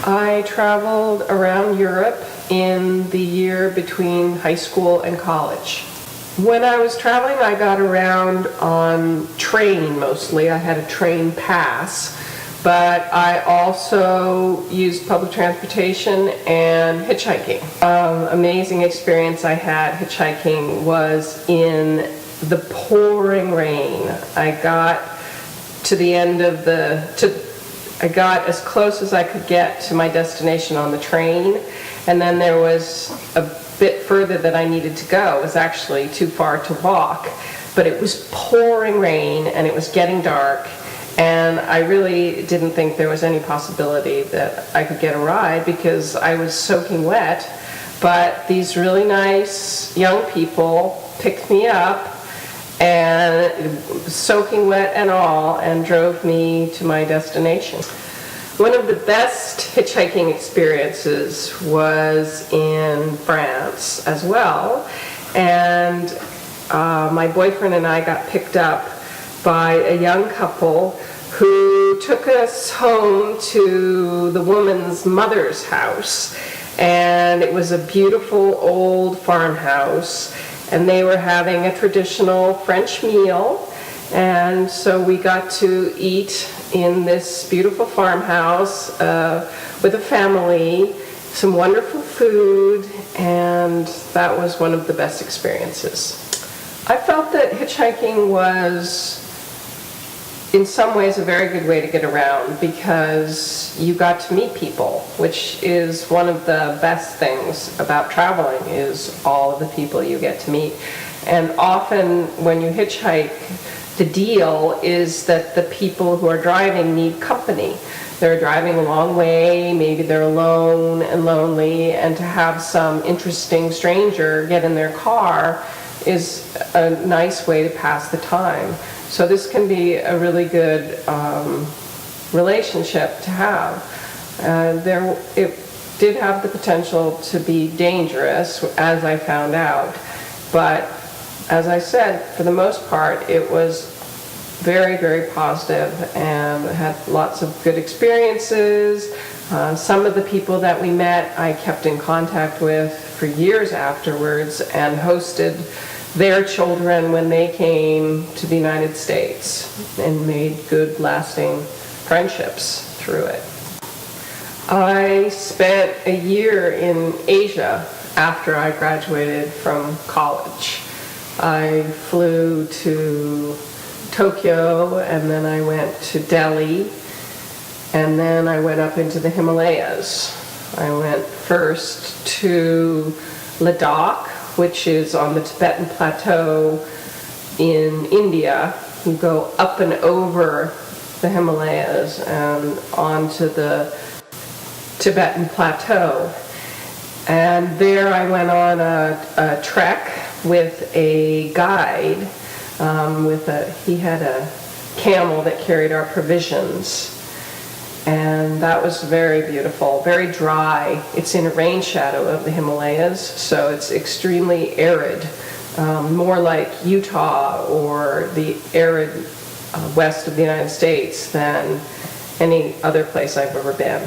I traveled around Europe in the year between high school and college. When I was traveling, I got around on train mostly. I had a train pass, but I also used public transportation and hitchhiking. Amazing experience I had hitchhiking was in the pouring rain. I got to the end of I got as close as I could get to my destination on the train, and then there was a bit further that I needed to go. It was actually too far to walk, but it was pouring rain and it was getting dark, and I really didn't think there was any possibility that I could get a ride because I was soaking wet. But these really nice young people picked me up, and soaking wet and all, and drove me to my destination. One of the best hitchhiking experiences was in France as well, and my boyfriend and I got picked up by a young couple who took us home to the woman's mother's house, and it was a beautiful old farmhouse, and they were having a traditional French meal, and so we got to eat in this beautiful farmhouse with a family, some wonderful food, and that was one of the best experiences. I felt that hitchhiking was in some ways a very good way to get around because you got to meet people, which is one of the best things about traveling, is all of the people you get to meet. And often when you hitchhike, the deal is that the people who are driving need company. They're driving a long way, maybe they're alone and lonely, and to have some interesting stranger get in their car is a nice way to pass the time. So this can be a really good relationship to have. It did have the potential to be dangerous, as I found out, but as I said, for the most part, it was very, very positive and had lots of good experiences. Some of the people that we met I kept in contact with for years afterwards and hosted their children when they came to the United States and made good, lasting friendships through it. I spent a year in Asia after I graduated from college. I flew to Tokyo, and then I went to Delhi, and then I went up into the Himalayas. I went first to Ladakh, which is on the Tibetan Plateau in India. You go up and over the Himalayas and onto the Tibetan Plateau. And there I went on a trek with a guide. He had a camel that carried our provisions. And that was very beautiful, very dry. It's in a rain shadow of the Himalayas, so it's extremely arid, more like Utah or the arid west of the United States than any other place I've ever been.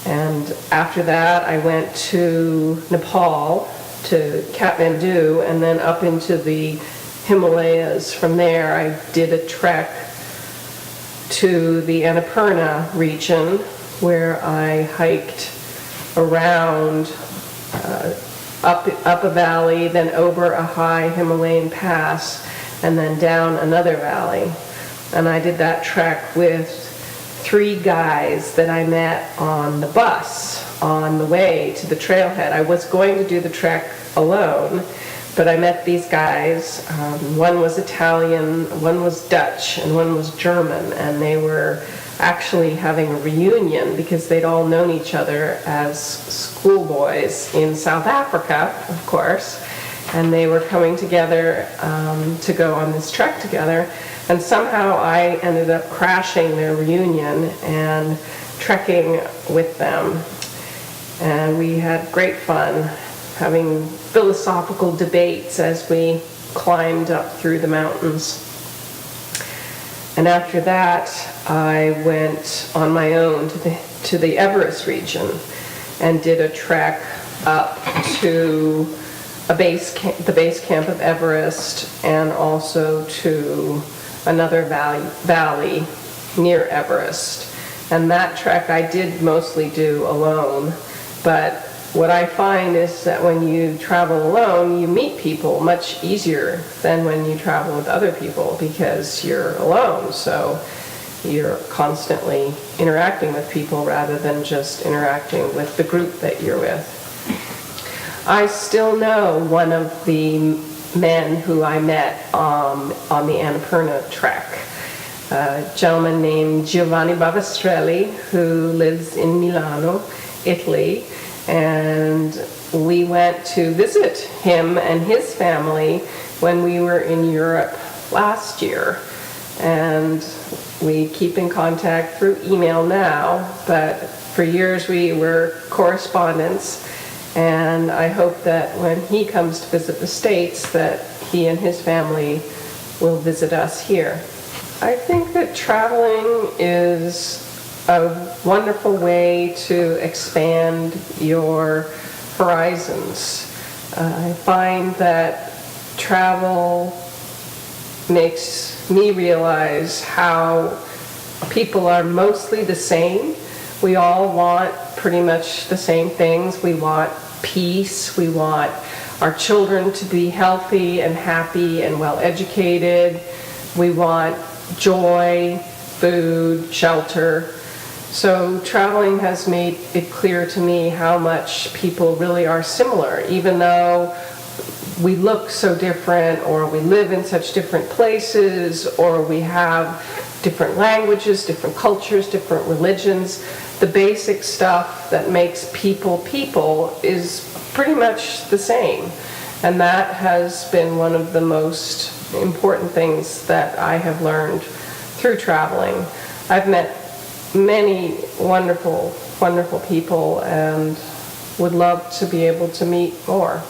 And after that, I went to Nepal, to Kathmandu, and then up into the Himalayas. From there, I did a trek to the Annapurna region, where I hiked around up a valley, then over a high Himalayan pass, and then down another valley. And I did that trek with 3 guys that I met on the bus on the way to the trailhead. I was going to do the trek alone, but I met these guys. One was Italian, one was Dutch, and one was German, and they were actually having a reunion because they'd all known each other as schoolboys in South Africa, of course, and they were coming together to go on this trek together. And somehow I ended up crashing their reunion and trekking with them. And we had great fun having philosophical debates as we climbed up through the mountains. And after that, I went on my own to the to the Everest region and did a trek up to the base camp of Everest, and also to another valley near Everest. And that trek I did mostly do alone, but what I find is that when you travel alone, you meet people much easier than when you travel with other people, because you're alone, so you're constantly interacting with people rather than just interacting with the group that you're with. I still know one of the men who I met on the Annapurna trek, a gentleman named Giovanni Bavistrelli, who lives in Milano, Italy, and we went to visit him and his family when we were in Europe last year. And we keep in contact through email now, but for years we were correspondents, and I hope that when he comes to visit the States that he and his family will visit us here. I think that traveling is a wonderful way to expand your horizons. I find that travel makes me realize how people are mostly the same. We all want pretty much the same things. We want peace. We want our children to be healthy and happy and well educated. We want joy, food, shelter. So traveling has made it clear to me how much people really are similar, even though we look so different, or we live in such different places, or we have different languages, different cultures, different religions. The basic stuff that makes people people is pretty much the same. And that has been one of the most important things that I have learned through traveling. I've met many wonderful, wonderful people and would love to be able to meet more.